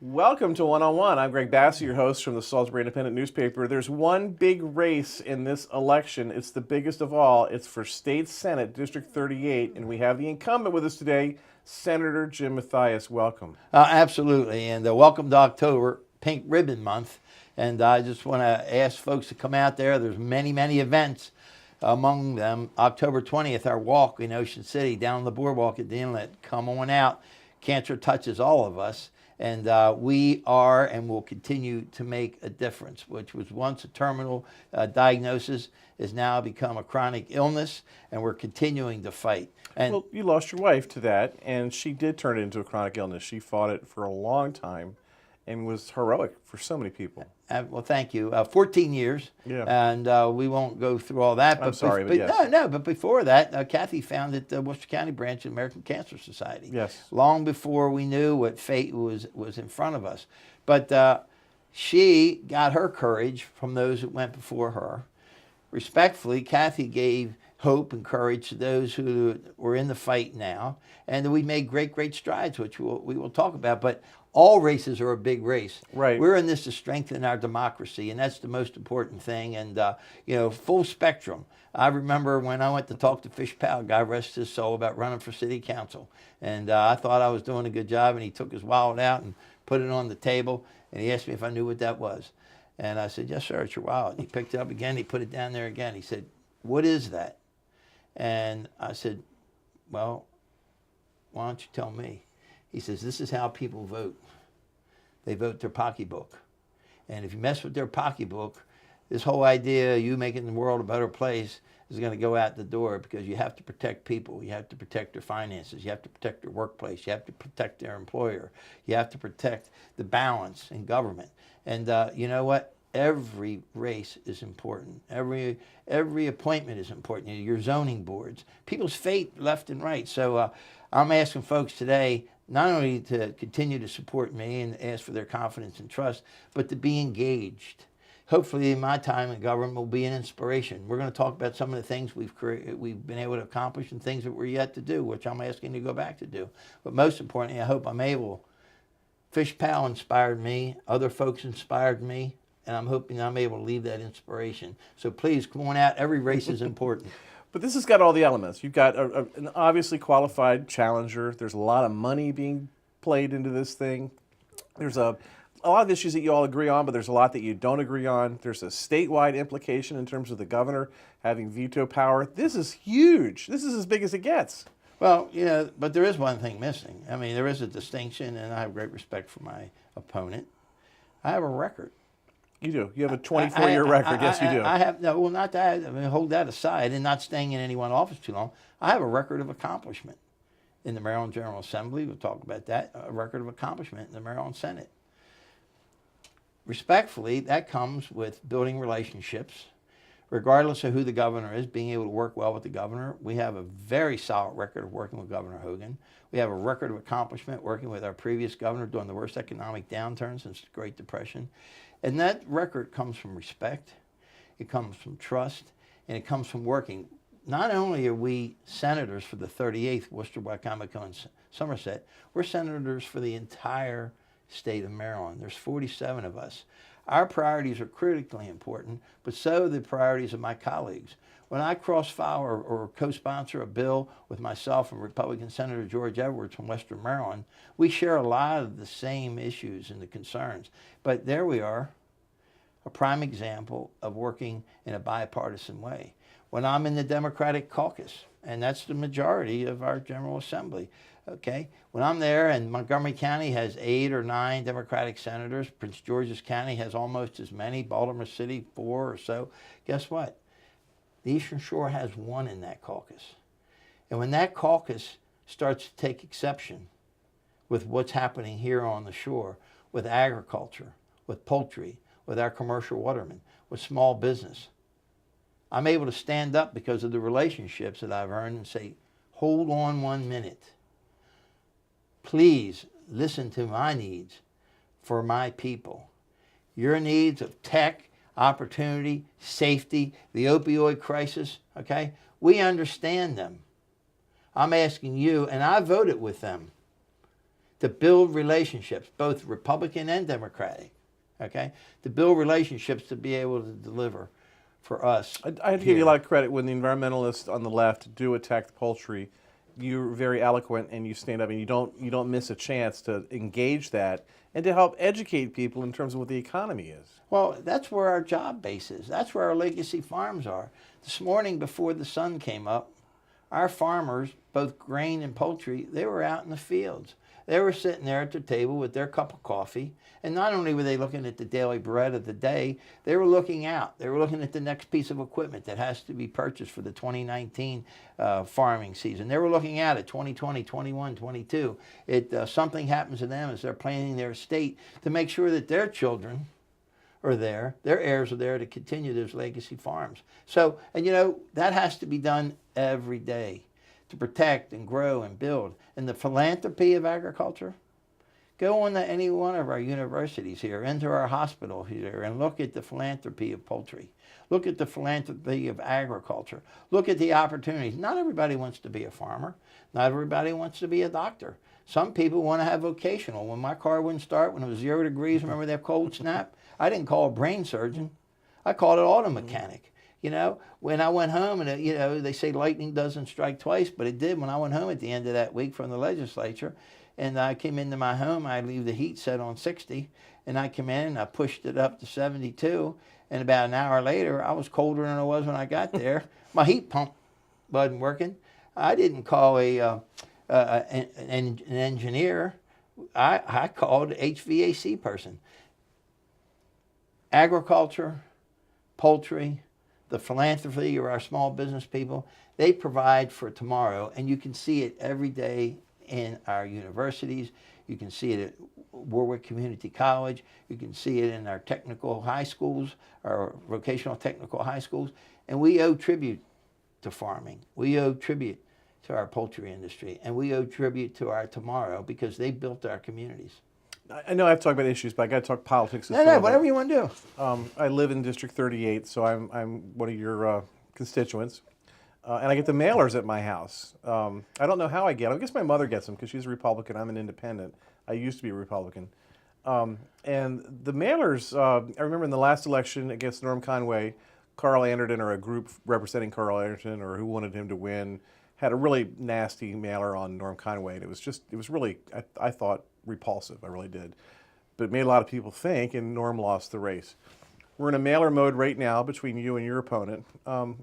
Welcome to One on One. I'm Greg Bassey, your host from the Salisbury Independent newspaper. There's one big race in this election. It's the biggest of all. It's for State Senate, District 38, and we have the incumbent with us today, Senator Jim Mathias. Welcome. Absolutely, and welcome to October, Pink Ribbon Month. And I just want to ask folks to come out there. There's many, many events. Among them, October 20th, our walk in Ocean City, down the boardwalk at the inlet. Come on out. Cancer touches all of us. And we are and will continue to make a difference, which was once a terminal diagnosis, has now become a chronic illness, and we're continuing to fight. And well, you lost your wife to that, and she did turn it into a chronic illness. She fought it for a long time and was heroic for so many people. Well, thank you. 14 years, yeah. And we won't go through all that. I'm sorry, but yes. No, but before that, Kathy founded the Worcester County branch of the American Cancer Society. Yes. Long before we knew what fate was in front of us. But she got her courage from those that went before her. Respectfully, Kathy gave hope and courage to those who were in the fight now. And we made great strides, which we will talk about. But all races are a big race. Right. We're in this to strengthen our democracy, and that's the most important thing. And, full spectrum. I remember when I went to talk to Fish Powell, God rest his soul, about running for city council. And I thought I was doing a good job, and he took his wallet out and put it on the table, and he asked me if I knew what that was. And I said, yes, sir, it's your wallet. And he picked it up again. He put it down there again. He said, what is that? And I said, well, why don't you tell me? He says, this is how people vote. They vote their pocketbook. And if you mess with their pocketbook, this whole idea of you making the world a better place is going to go out the door, because you have to protect people. You have to protect their finances. You have to protect their workplace. You have to protect their employer. You have to protect the balance in government. And you know what? Every race is important. Every appointment is important. Your zoning boards, people's fate left and right. So I'm asking folks today not only to continue to support me and ask for their confidence and trust, but to be engaged. Hopefully my time in government will be an inspiration. We're going to talk about some of the things we've been able to accomplish and things that we're yet to do, which I'm asking you to go back to do. But most importantly, I hope I'm able. Fish Powell inspired me. Other folks inspired me. And I'm hoping I'm able to leave that inspiration. So please, come on out. Every race is important. But this has got all the elements. You've got an obviously qualified challenger. There's a lot of money being played into this thing. There's a lot of issues that you all agree on, but there's a lot that you don't agree on. There's a statewide implication in terms of the governor having veto power. This is huge. This is as big as it gets. Well, but there is one thing missing. I mean, there is a distinction, and I have great respect for my opponent. I have a record. You do. You have a 24-year record. Yes, you do. I have, no, well, not that. I mean, hold that aside, and not staying in any one office too long. I have a record of accomplishment in the Maryland General Assembly. We'll talk about that. A record of accomplishment in the Maryland Senate. Respectfully, that comes with building relationships, regardless of who the governor is, being able to work well with the governor. We have a very solid record of working with Governor Hogan. We have a record of accomplishment working with our previous governor during the worst economic downturn since the Great Depression. And that record comes from respect, it comes from trust, and it comes from working. Not only are we senators for the 38th, Worcester, Wycomico, and Somerset, we're senators for the entire state of Maryland. There's 47 of us. Our priorities are critically important, but so are the priorities of my colleagues. When I cross-file or co-sponsor a bill with myself and Republican Senator George Edwards from Western Maryland, we share a lot of the same issues and the concerns. But there we are, a prime example of working in a bipartisan way. When I'm in the Democratic caucus, and that's the majority of our General Assembly, okay? When I'm there and Montgomery County has 8 or 9 Democratic senators, Prince George's County has almost as many, Baltimore City 4 or so, guess what? The Eastern Shore has 1 in that caucus. And when that caucus starts to take exception with what's happening here on the shore, with agriculture, with poultry, with our commercial watermen, with small business, I'm able to stand up because of the relationships that I've earned and say, hold on 1 minute. Please listen to my needs for my people. Your needs of tech, opportunity, safety, the opioid crisis, okay? We understand them. I'm asking you, and I voted with them, to build relationships, both Republican and Democratic, okay? To build relationships to be able to deliver for us. I have to give you a lot of credit when the environmentalists on the left do attack the poultry. You're very eloquent and you stand up and you don't miss a chance to engage that and to help educate people in terms of what the economy is. Well, that's where our job base is. That's where our legacy farms are. This morning before the sun came up, our farmers, both grain and poultry, they were out in the fields. They were sitting there at their table with their cup of coffee, and not only were they looking at the daily bread of the day, they were looking out. They were looking at the next piece of equipment that has to be purchased for the 2019 farming season. They were looking out at 2020, 21, 22. Something happens to them as they're planning their estate to make sure that their children are there, their heirs are there to continue those legacy farms. So, and that has to be done every day to protect and grow and build. And the philanthropy of agriculture, go on to any one of our universities here, into our hospital here, and look at the philanthropy of poultry. Look at the philanthropy of agriculture. Look at the opportunities. Not everybody wants to be a farmer. Not everybody wants to be a doctor. Some people want to have vocational. When my car wouldn't start, when it was 0 degrees, remember that cold snap? I didn't call a brain surgeon. I called an auto mechanic. When I went home, and they say lightning doesn't strike twice, but it did when I went home at the end of that week from the legislature. And I came into my home, I leave the heat set on 60, and I come in and I pushed it up to 72, and about an hour later, I was colder than I was when I got there. My heat pump wasn't working. I didn't call an engineer. I called an HVAC person. Agriculture, poultry, the philanthropy of our small business people, they provide for tomorrow, and you can see it every day in our universities. You can see it at Warwick Community College. You can see it in our technical high schools, our vocational technical high schools, and we owe tribute to farming. We owe tribute to our poultry industry, and we owe tribute to our tomorrow because they built our communities. I know I have to talk about issues, but I got to talk politics. No, whatever you want to do. I live in District 38, so I'm one of your constituents, and I get the mailers at my house. I don't know how I get them. I guess my mother gets them because she's a Republican. I'm an independent. I used to be a Republican. And the mailers, I remember in the last election against Norm Conway, Carl Anderton, or a group representing Carl Anderton, or who wanted him to win, had a really nasty mailer on Norm Conway. And it was really, I thought, repulsive. I really did. But it made a lot of people think, and Norm lost the race. We're in a mailer mode right now between you and your opponent.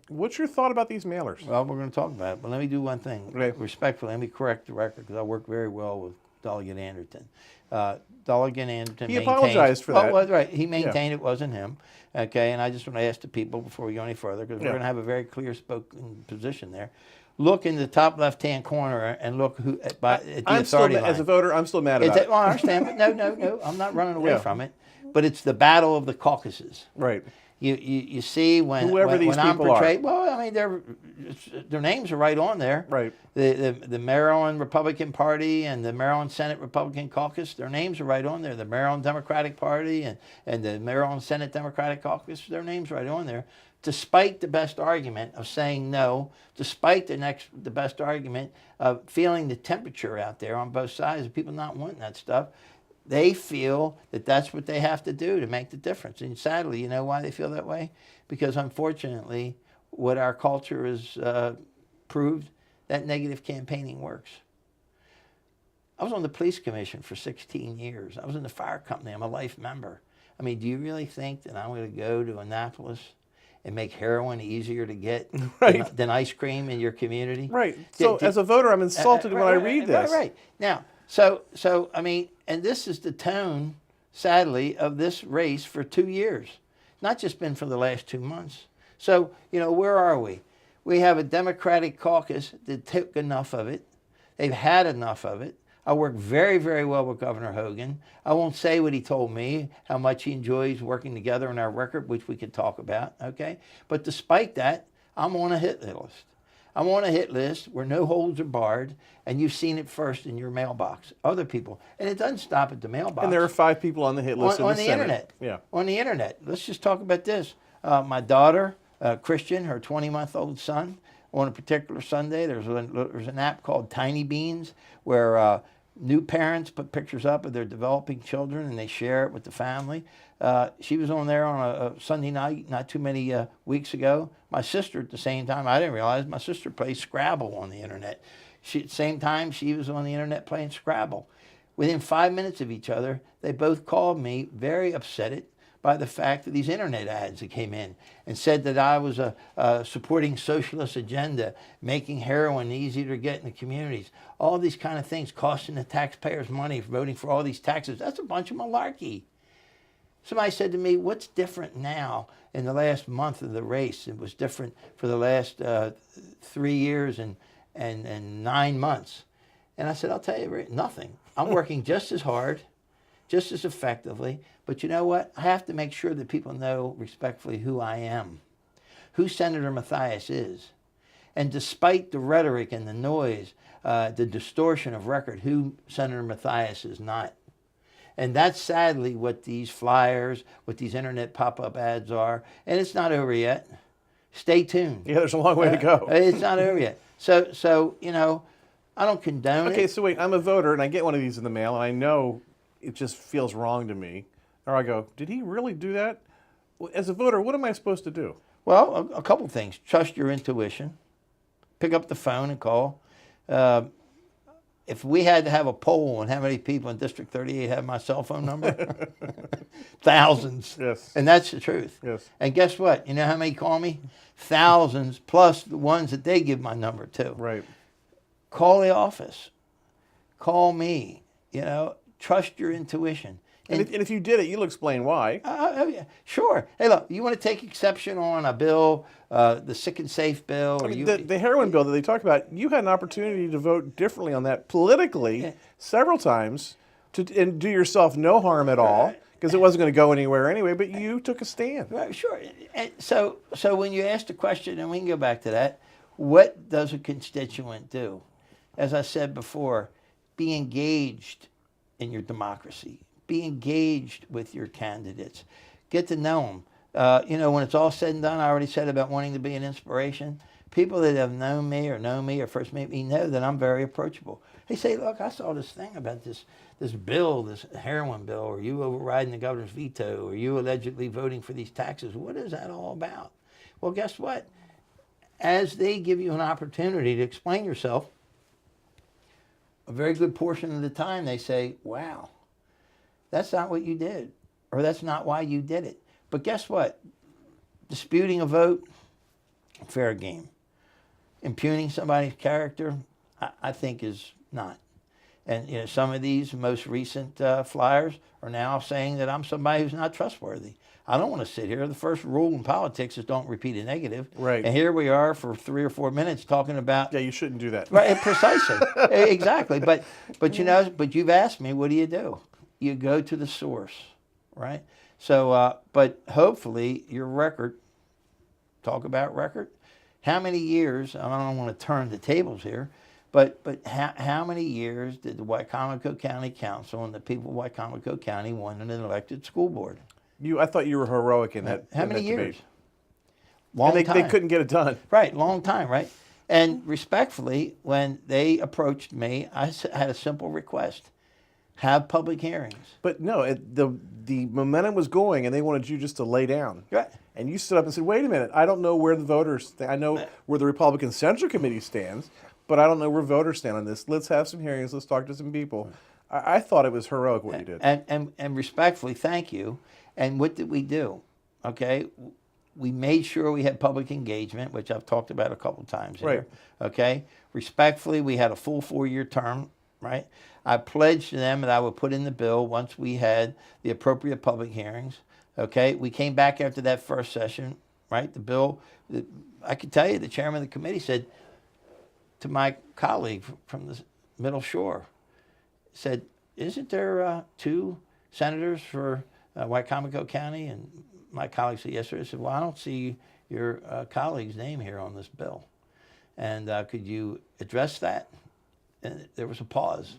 What's your thought about these mailers? Well, we're going to talk about it, but let me do one thing. Okay. Respectfully, let me correct the record because I work very well with Delegate Anderton. Delegate Anderton He apologized for that. Well, right. He maintained it wasn't him. Okay, and I just want to ask the people before we go any further, because we're going to have a very clear spoken position there. Look in the top left-hand corner and look who at the authority line. As a voter, I'm still mad about it. Well, I understand, but no, I'm not running away from it. But it's the battle of the caucuses. Right. You see when these I'm people portrayed. are. Well, I mean their names are right on there. Right. The Maryland Republican Party and the Maryland Senate Republican Caucus, their names are right on there. The Maryland Democratic Party and the Maryland Senate Democratic Caucus, their names right on there. Despite the best argument of saying no, despite the best argument of feeling the temperature out there on both sides of people not wanting that stuff, they feel that that's what they have to do to make the difference. And sadly, you know why they feel that way? Because unfortunately, what our culture has proved, that negative campaigning works. I was on the police commission for 16 years. I was in the fire company. I'm a life member. I mean, do you really think that I'm going to go to Annapolis and make heroin easier to get than ice cream in your community? Right. So as a voter, I'm insulted when I read this. Right. Now, so I mean, and this is the tone, sadly, of this race for 2 years. Not just been for the last 2 months. So, where are we? We have a Democratic caucus that took enough of it. They've had enough of it. I work very, very well with Governor Hogan. I won't say what he told me, how much he enjoys working together on our record, which we could talk about, okay? But despite that, I'm on a hit list. I'm on a hit list where no holds are barred, and you've seen it first in your mailbox. Other people. And it doesn't stop at the mailbox. And there are 5 people on the hit list on in the Senate. internet. Yeah. On the internet. Let's just talk about this. My daughter, Christian, her 20-month-old son, on a particular Sunday, there's an app called Tiny Beans where new parents put pictures up of their developing children and they share it with the family. She was on there on a Sunday night not too many weeks ago. My sister at the same time, I didn't realize my sister plays Scrabble on the internet. At the same time, she was on the internet playing Scrabble. Within 5 minutes of each other, they both called me very upset by the fact that these internet ads that came in and said that I was supporting socialist agenda, making heroin easier to get in the communities, all these kind of things, costing the taxpayers money for voting for all these taxes. That's a bunch of malarkey. Somebody said to me, what's different now in the last month of the race? It was different for the last 3 years and 9 months. And I said, I'll tell you, nothing. I'm working just as hard, just as effectively. But you know what? I have to make sure that people know respectfully who I am, who Senator Mathias is. And despite the rhetoric and the noise, the distortion of record, who Senator Mathias is not. And that's sadly what these flyers, what these internet pop-up ads are. And it's not over yet. Stay tuned. Yeah, there's a long way to go. It's not over yet. So you know, I don't condone it. Okay, so wait, I'm a voter and I get one of these in the mail and I know it just feels wrong to me. Or I go, did he really do that? As a voter, what am I supposed to do? Well, a couple things. Trust your intuition. Pick up the phone and call. If we had to have a poll on how many people in District 38 have my cell phone number, thousands. Yes. And that's the truth. Yes. And guess what? You know how many call me? Thousands plus the ones that they give my number to. Right. Call the office. Call me. You know, trust your intuition. And if you did it, you'll explain why. Yeah, sure. Hey, look, you want to take exception on a bill, the sick and safe bill? I Or mean, the heroin bill that they talked about, you had an opportunity to vote differently on that politically several times and do yourself no harm at all because it wasn't going to go anywhere anyway, but you took a stand. Right, sure. And so when you ask the question, and we can go back to that, what does a constituent do? As I said before, be engaged in your democracy. Be engaged with your candidates. Get to know them. You know, when it's all said and done, I already said about wanting to be an inspiration. People that have known me or first met me know that I'm very approachable. They say, look, I saw this thing about this bill, this heroin bill, or you overriding the governor's veto, or you allegedly voting for these taxes. What is that all about? Well, guess what? As they give you an opportunity to explain yourself, a very good portion of the time they say, wow, that's not what you did, or that's not why you did it. But guess what? Disputing a vote, fair game. Impugning somebody's character, I think is not. And you know, some of these most recent flyers are now saying that I'm somebody who's not trustworthy. I don't want to sit here. The first rule in politics is don't repeat a negative. Right. And here we are for 3 or 4 minutes talking about. Yeah, you shouldn't do that. Right, precisely. Exactly. But you know, but you've asked me, what do? You go to the source, right? So, but hopefully your record, talk about record, how many years, I don't want to turn the tables here, but how many years did the Wicomico County Council and the people of Wicomico County want an elected school board? I thought you were heroic in that. How in many that years? debate. Long And time. they couldn't get it done. Right, long time, right? And respectfully, when they approached me, I had a simple request. Have public hearings. But no, the momentum was going, and they wanted you just to lay down. Right. And you stood up and said, wait a minute, I don't know where the voters I know where the Republican Central Committee stands, but I don't know where voters stand on this. Let's have some hearings. Let's talk to some people. I thought it was heroic what you did. And respectfully, thank you. And what did we do? Okay, we made sure we had public engagement, which I've talked about a couple times here. Right. Okay, respectfully, we had a full 4-year term, right? I pledged to them that I would put in the bill once we had the appropriate public hearings. Okay, we came back after that first session. right? The bill, I could tell you the chairman of the committee said to my colleague from the Middle Shore, said, isn't there 2 senators for Wycomico County? And my colleague said, yes, sir. I said, well, I don't see your colleague's name here on this bill. And could you address that? And there was a pause.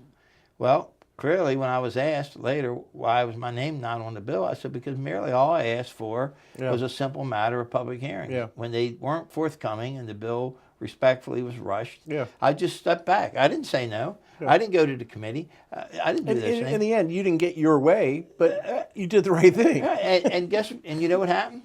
Well, clearly, when I was asked later why was my name not on the bill, I said, because merely all I asked for was a simple matter of public hearing. Yeah. When they weren't forthcoming and the bill respectfully was rushed, Yeah. I just stepped back. I didn't say no. Yeah. I didn't go to the committee. I didn't do this thing. In the end, you didn't get your way, but you did the right thing. And you know what happened?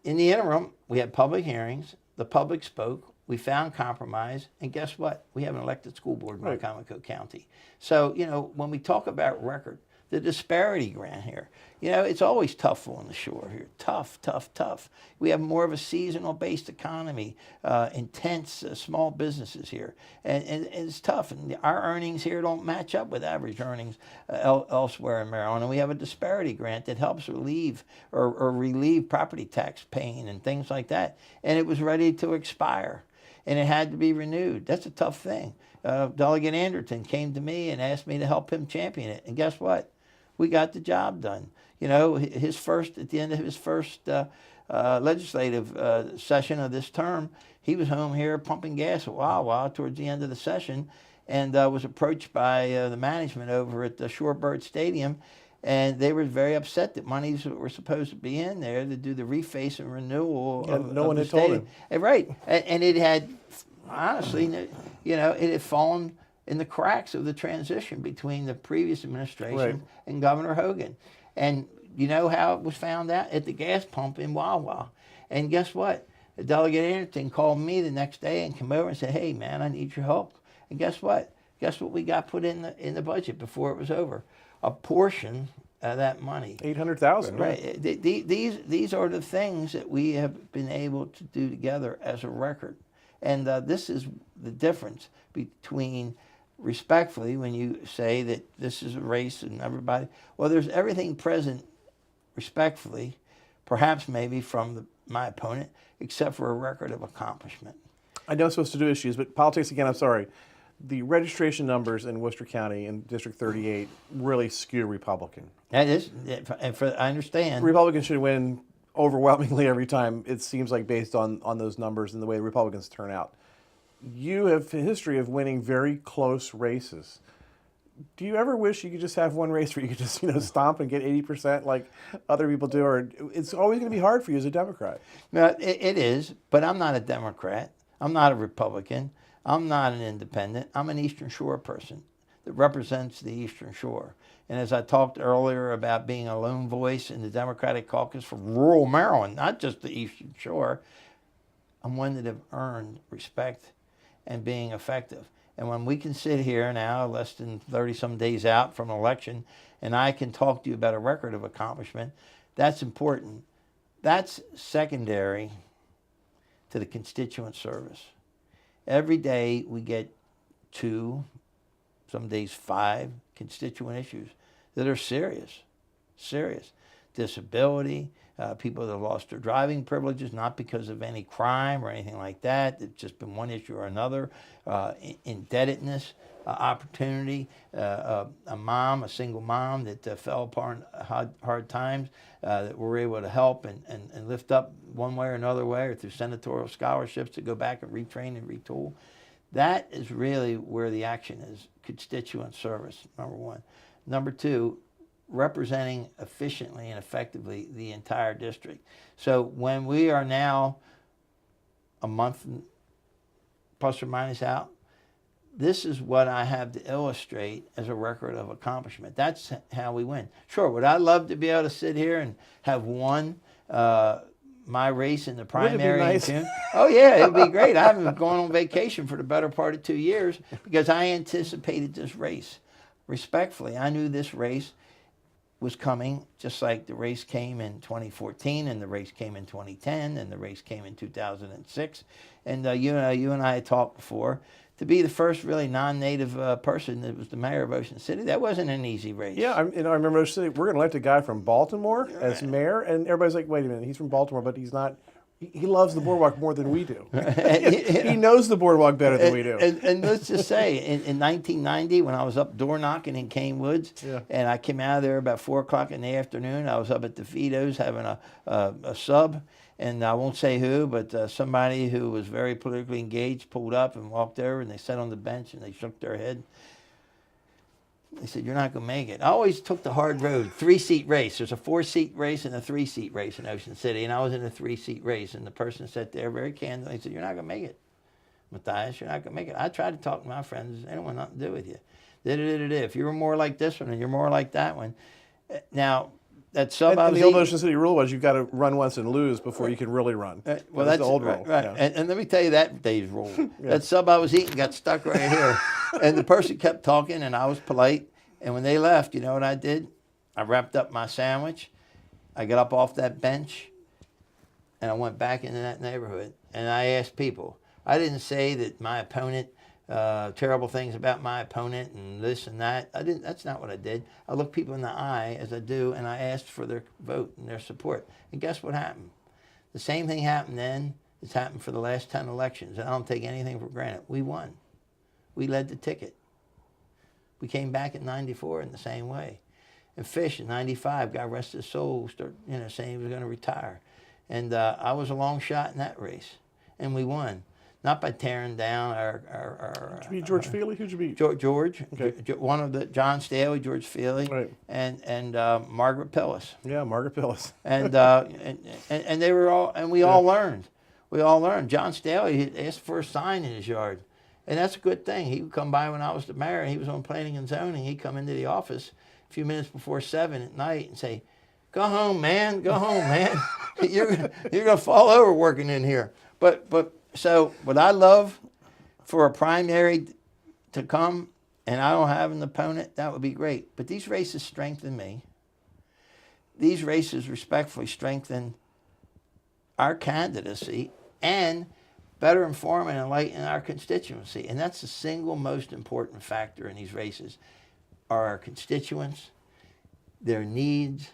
In the interim, we had public hearings. The public spoke. We found compromise, and guess what? We have an elected school board in Right. Wycomico County. So, when we talk about record, the disparity grant here, it's always tough on the shore here. Tough, tough, tough. We have more of a seasonal-based economy, intense small businesses here, and it's tough. And our earnings here don't match up with average earnings elsewhere in Maryland. And we have a disparity grant that helps relieve or relieve property tax pain and things like that. And it was ready to expire. And it had to be renewed. That's a tough thing. Delegate Anderton came to me and asked me to help him champion it. And guess what? We got the job done. At the end of his first legislative session of this term, he was home here pumping gas at Wawa towards the end of the session, and was approached by the management over at the Shorebird Stadium. And they were very upset that monies were supposed to be in there to do the reface and renewal of no one the had told stadium. him. Right. And it had, honestly, it had fallen in the cracks of the transition between the previous administration Right. and Governor Hogan. And you know how it was found out? At the gas pump in Wawa. And guess what? Delegate Anderton called me the next day and came over and said, hey, man, I need your help. And guess what? Guess what we got put in the budget before it was over? A portion of that money. 800,000. Right. These are the things that we have been able to do together as a record. And this is the difference between, respectfully, when you say that this is a race and everybody, well, there's everything present, respectfully, perhaps maybe from my opponent, except for a record of accomplishment. I know I'm supposed to do issues, but politics again, I'm sorry. The registration numbers in Worcester County in District 38 really skew Republican. That is, I understand. Republicans should win overwhelmingly every time, it seems like, based on those numbers and the way Republicans turn out. You have a history of winning very close races. Do you ever wish you could just have one race where you could just, stomp and get 80% like other people do? Or it's always going to be hard for you as a Democrat. No, it is, but I'm not a Democrat. I'm not a Republican. I'm not an independent. I'm an Eastern Shore person that represents the Eastern Shore. And as I talked earlier about being a lone voice in the Democratic caucus for rural Maryland, not just the Eastern Shore, I'm one that have earned respect and being effective. And when we can sit here now, less than 30-some days out from an election, and I can talk to you about a record of accomplishment, that's important. That's secondary to the constituent service. Every day we get 2, some days 5 constituent issues that are serious. Disability, people that have lost their driving privileges, not because of any crime or anything like that. It's just been one issue or another. Indebtedness, opportunity, a single mom that fell upon hard times that we're able to help and lift up one way or another way, or through senatorial scholarships to go back and retrain and retool. That is really where the action is, constituent service, number one. Number two, representing efficiently and effectively the entire district. So when we are now a month plus or minus out, this is what I have to illustrate as a record of accomplishment. That's how we win. Sure, would I love to be able to sit here and have won my race in the primary nice? in June? Oh yeah, it'd be great. I haven't gone on vacation for the better part of 2 years because I anticipated this race. Respectfully, I knew this race was coming, just like the race came in 2014, and the race came in 2010, and the race came in 2006. And you and I had talked before. To be the first really non-native person that was the mayor of Ocean City, that wasn't an easy race. Yeah, I remember Ocean City, we're going to elect a guy from Baltimore as mayor, and everybody's like, wait a minute, he's from Baltimore, but he's not He loves the boardwalk more than we do. He knows the boardwalk better than we do. And let's just say, in 1990, when I was up door knocking in Cane Woods, Yeah. and I came out of there about 4 o'clock in the afternoon, I was up at the Fido's having a sub, and I won't say who, but somebody who was very politically engaged pulled up and walked over, and they sat on the bench, and they shook their head. They said, "You're not going to make it." I always took the hard road. 3-seat race. There's a 4-seat race and a 3-seat race in Ocean City, and I was in a 3-seat race. And the person sat there very candidly and said, "You're not going to make it, Mathias. You're not going to make it." I tried to talk to my friends. They don't want nothing to do with you. If you were more like this one and you're more like that one. Now, that sub I And was the old eating- Ocean City rule was you've got to run once and lose before you can really run. well, That was that's the old right, rule. right. Yeah. And let me tell you that day's rule. That sub I was eating got stuck right here, and the person kept talking, and I was polite. And when they left, you know what I did? I wrapped up my sandwich. I got up off that bench, and I went back into that neighborhood. And I asked people. I didn't say that my opponent, terrible things about my opponent and this and that. I didn't. That's not what I did. I looked people in the eye as I do, and I asked for their vote and their support. And guess what happened? The same thing happened then. It's happened for the last 10 elections, and I don't take anything for granted. We won. We led the ticket. We came back in 94 in the same way. And Fish in 95, God rest his soul, started saying he was going to retire. And I was a long shot in that race. And we won. Not by tearing down our Did you beat George Feely? Who'd you beat? George, Okay. one of the, John Staley, George Feely, Right. and Margaret Pillis. Yeah, Margaret Pillis. And they were all, and we all learned. We all learned. John Staley had asked for a sign in his yard. And that's a good thing. He would come by when I was the mayor, and he was on planning and zoning. He'd come into the office a few minutes before 7 at night and say, "Go home, man. Go home, man. you're gonna fall over working in here." But so what I love for a primary to come, and I don't have an opponent, that would be great. But these races strengthen me. These races respectfully strengthen our candidacy and better inform and enlighten our constituency. And that's the single most important factor in these races, are our constituents, their needs,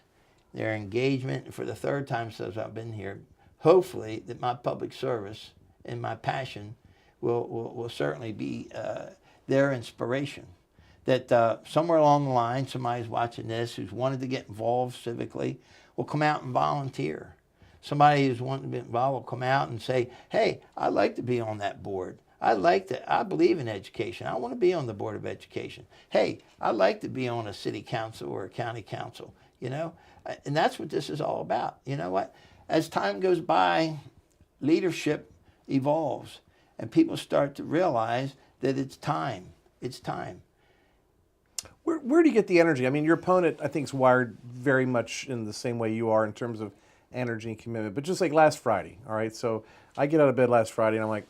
their engagement. And for the third time since I've been here, hopefully that my public service and my passion will certainly be their inspiration. That somewhere along the line, somebody's watching this who's wanted to get involved civically will come out and volunteer. Somebody who's wanting to be involved will come out and say, "Hey, I'd like to be on that board. I believe in education. I want to be on the Board of Education. Hey, I'd like to be on a city council or a county council," And that's what this is all about. You know what? As time goes by, leadership evolves, and people start to realize that it's time. It's time. Where do you get the energy? I mean, your opponent, I think, is wired very much in the same way you are in terms of energy and commitment. But just like last Friday, all right? So I get out of bed last Friday, and I'm like,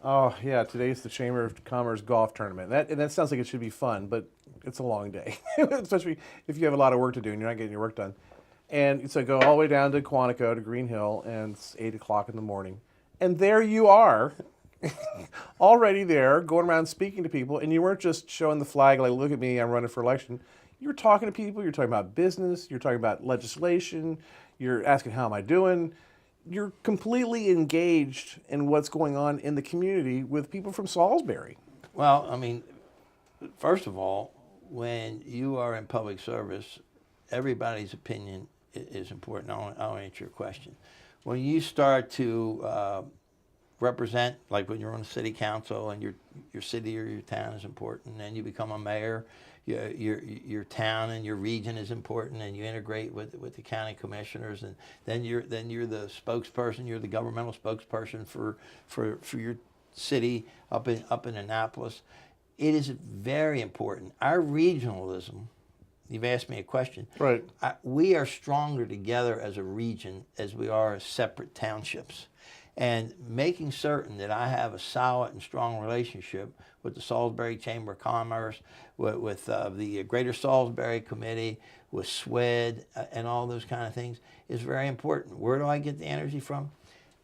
oh, yeah, today's the Chamber of Commerce golf tournament. And that sounds like it should be fun, but it's a long day, especially if you have a lot of work to do and you're not getting your work done. And so I go all the way down to Quantico, to Green Hill, and it's 8 o'clock in the morning. And there you are, already there, going around speaking to people, and you weren't just showing the flag like, "Look at me, I'm running for election." You're talking to people, you're talking about business, you're talking about legislation, you're asking, "How am I doing?" You're completely engaged in what's going on in the community with people from Salisbury. Well, I mean, first of all, when you are in public service, everybody's opinion is important. I'll answer your question. When you start to represent, like when you're on the city council and your city or your town is important, and you become a mayor, your town and your region is important, and you integrate with the county commissioners, and then you're the spokesperson, you're the governmental spokesperson for your city up in Annapolis. It is very important. Our regionalism, you've asked me a question. Right. We are stronger together as a region as we are as separate townships. And making certain that I have a solid and strong relationship with the Salisbury Chamber of Commerce, with the Greater Salisbury Committee, with SWED, and all those kind of things is very important. Where do I get the energy from?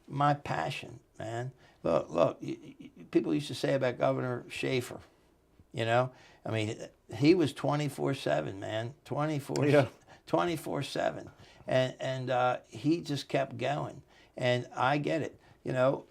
My passion, man. Look, people used to say about Governor Schaefer, I mean, he was 24/7, man, 24/7. And he just kept going. And I get it. You know,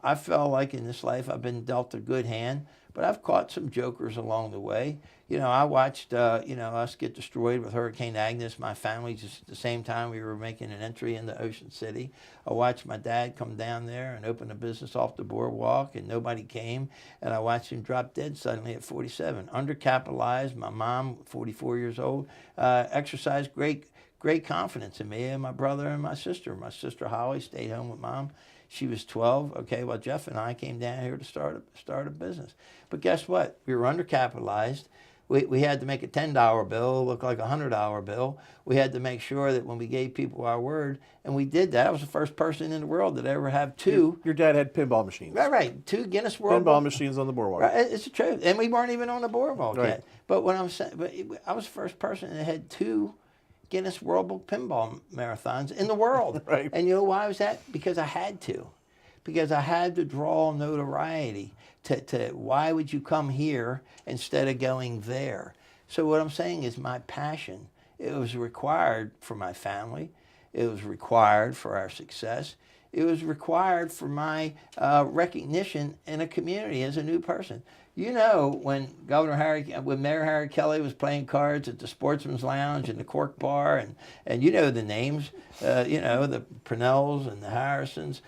I felt like in this life I've been dealt a good hand, but I've caught some jokers along the way. You know, I watched, us get destroyed with Hurricane Agnes, my family, just at the same time we were making an entry into Ocean City. I watched my dad come down there and open a business off the boardwalk, and nobody came. And I watched him drop dead suddenly at 47. Undercapitalized, my mom, 44 years old, exercised great confidence in me and my brother and my sister. My sister Holly stayed home with mom. She was 12. Okay, well, Jeff and I came down here to start a business. But guess what? We were undercapitalized. We had to make a $10 bill look like a $100 bill. We had to make sure that when we gave people our word, and we did that. I was the first person in the world that ever have two. Your dad had pinball machines. Right. Two Guinness World Pinball machines on the boardwalk. Right, it's the truth. And we weren't even on the boardwalk Right. yet. But what I'm saying, I was the first person that had two Guinness World Book pinball marathons in the world. Right. And you know why was that? Because I had to. Because I had to draw notoriety to why would you come here instead of going there? So what I'm saying is my passion. It was required for my family. It was required for our success. It was required for my recognition in a community as a new person. You know, when Mayor Harry Kelly was playing cards at the Sportsman's Lounge and the Cork Bar, and you know the names, the Purnells and the Harrisons,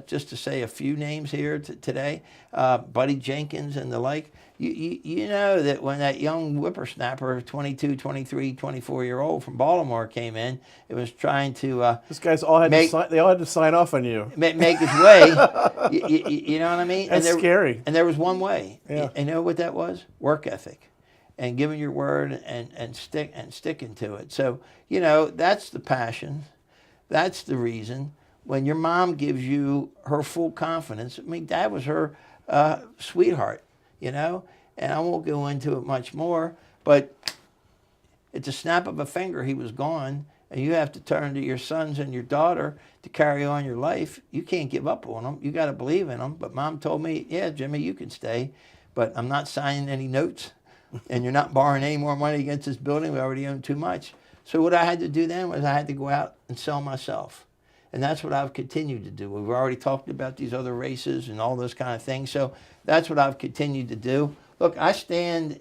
just to say a few names here today, Buddy Jenkins and the like. You know that when that young whippersnapper, 22, 23, 24-year-old from Baltimore came in, it was trying to These guys all had they all had to sign off on you. make his way. You know what I mean? That's scary. And there was one way. Yeah. And you know what that was? Work ethic, and giving your word and sticking to it. So you know that's the passion. That's the reason. When your mom gives you her full confidence, I mean, Dad was her sweetheart. You know, and I won't go into it much more, but at the snap of a finger, he was gone, and you have to turn to your sons and your daughter to carry on your life. You can't give up on them. You got to believe in them. But Mom told me, yeah, Jimmy, you can stay, but I'm not signing any notes, and you're not borrowing any more money against this building. We already own too much. So what I had to do then was I had to go out and sell myself. And that's what I've continued to do. We've already talked about these other races and all those kind of things. So that's what I've continued to do. Look, I stand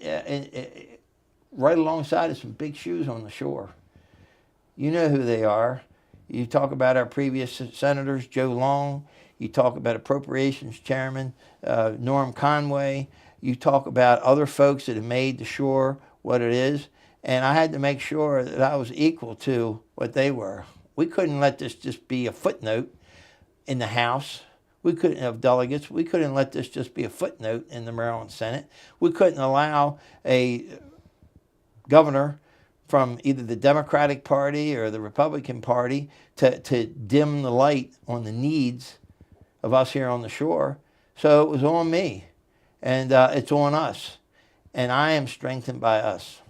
right alongside of some big shoes on the shore. You know who they are. You talk about our previous senators, Joe Long. You talk about Appropriations Chairman Norm Conway. You talk about other folks that have made the shore what it is. And I had to make sure that I was equal to what they were. We couldn't let this just be a footnote in the House. We couldn't have delegates. We couldn't let this just be a footnote in the Maryland Senate. We couldn't allow a governor from either the Democratic Party or the Republican Party to dim the light on the needs of us here on the shore. So it was on me, and it's on us. And I am strengthened by us.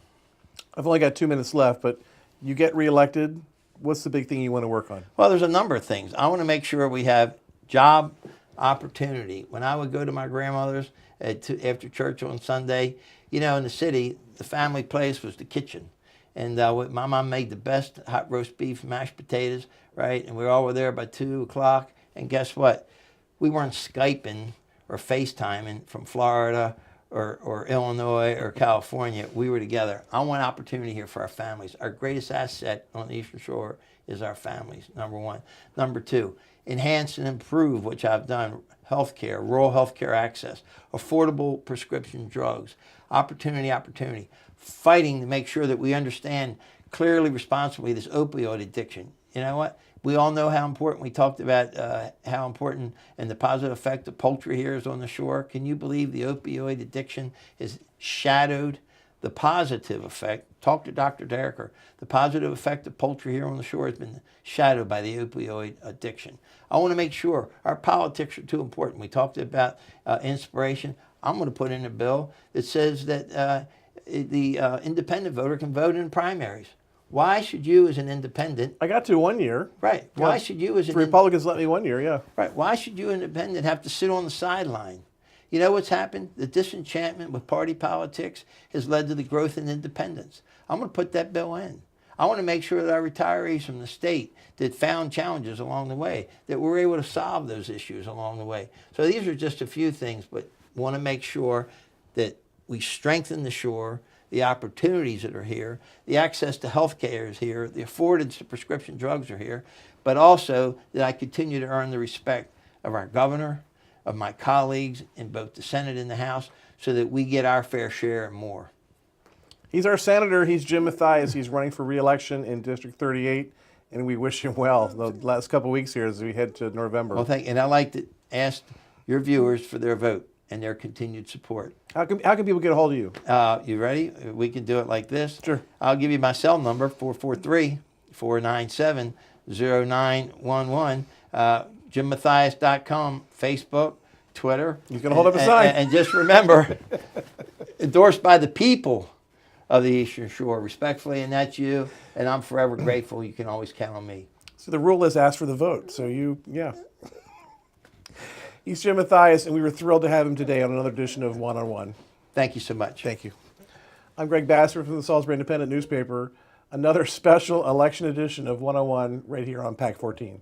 I've only got 2 minutes left, but you get reelected. What's the big thing you want to work on? Well, there's a number of things. I want to make sure we have job opportunity. When I would go to my grandmother's after church on Sunday, you know, in the city, the family place was the kitchen. And my mom made the best hot roast beef, mashed potatoes, right? And we all were there by 2 o'clock. And guess what? We weren't Skyping or FaceTiming from Florida or Illinois or California. We were together. I want opportunity here for our families. Our greatest asset on the Eastern Shore is our families, number one. Number two, enhance and improve, which I've done, healthcare, rural healthcare access, affordable prescription drugs, opportunity, fighting to make sure that we understand clearly, responsibly this opioid addiction. You know what? We all know how important, we talked about how important and the positive effect of poultry here is on the shore. Can you believe the opioid addiction has shadowed the positive effect? Talk to Dr. Dereker. The positive effect of poultry here on the shore has been shadowed by the opioid addiction. I want to make sure our politics are too important. We talked about inspiration. I'm going to put in a bill that says that the independent voter can vote in primaries. Why should you as an independent... I got to 1 year. Right. Why should you as an... Republicans let me 1 year, yeah. Right. Why should you independent have to sit on the sideline? You know what's happened? The disenchantment with party politics has led to the growth in independence. I'm going to put that bill in. I want to make sure that our retirees from the state that found challenges along the way, that we're able to solve those issues along the way. So these are just a few things, but want to make sure that we strengthen the shore, the opportunities that are here, the access to health care is here, the affordance to prescription drugs are here, but also that I continue to earn the respect of our governor, of my colleagues in both the Senate and the House, so that we get our fair share and more. He's our senator. He's Jim Mathias. He's running for re-election in District 38, and we wish him well the last couple of weeks here as we head to November. Well, thank you. And I'd like to ask your viewers for their vote and their continued support. How can people get a hold of you? You ready? We can do it like this. Sure. I'll give you my cell number, 443-497-0911. JimMathias.com, Facebook, Twitter. He's going to hold up a sign. And just remember, endorsed by the people of the Eastern Shore, respectfully, and that's you. And I'm forever grateful. You can always count on me. So the rule is ask for the vote. So yeah. He's Jim Mathias, and we were thrilled to have him today on another edition of One on One. Thank you so much. Thank you. I'm Greg Bassford from the Salisbury Independent newspaper. Another special election edition of One on One right here on PAC 14.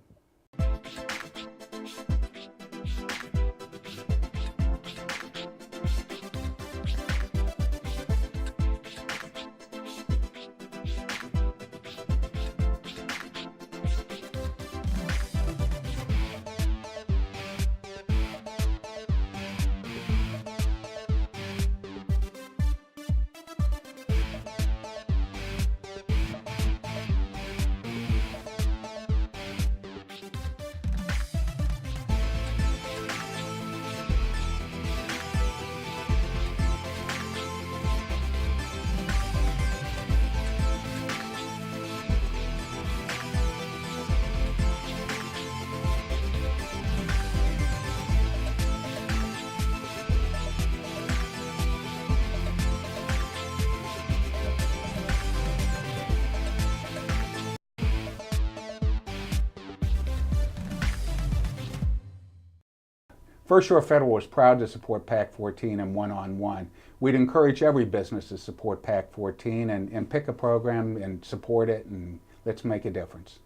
First Shore Federal is proud to support PAC 14 and One on One. We'd encourage every business to support PAC 14 and pick a program and support it, and let's make a difference.